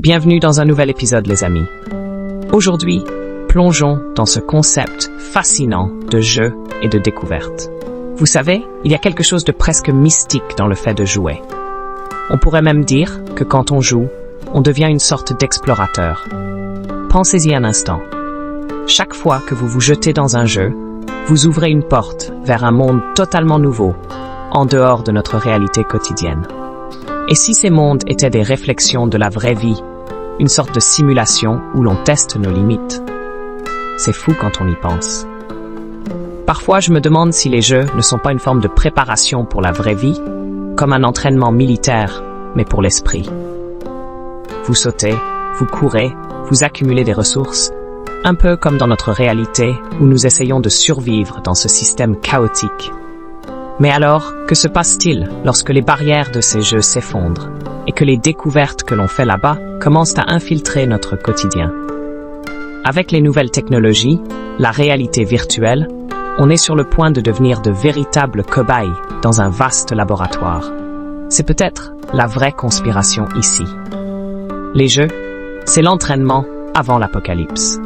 Bienvenue dans un nouvel épisode, les amis. Aujourd'hui, plongeons dans ce concept fascinant de jeu et de découverte. Vous savez, il y a quelque chose de presque mystique dans le fait de jouer. On pourrait même dire que quand on joue, on devient une sorte d'explorateur. Pensez-y un instant. Chaque fois que vous vous jetez dans un jeu, vous ouvrez une porte vers un monde totalement nouveau, en dehors de notre réalité quotidienne. Et si ces mondes étaient des réflexions de la vraie vie, une sorte de simulation où l'on teste nos limites? C'est fou quand on y pense. Parfois, je me demande si les jeux ne sont pas une forme de préparation pour la vraie vie, comme un entraînement militaire, mais pour l'esprit. Vous sautez, vous courez, vous accumulez des ressources, un peu comme dans notre réalité où nous essayons de survivre dans ce système chaotique. Mais alors, que se passe-t-il lorsque les barrières de ces jeux s'effondrent et que les découvertes que l'on fait là-bas commencent à infiltrer notre quotidien? Avec les nouvelles technologies, la réalité virtuelle, on est sur le point de devenir de véritables cobayes dans un vaste laboratoire. C'est peut-être la vraie conspiration ici. Les jeux, c'est l'entraînement avant l'apocalypse.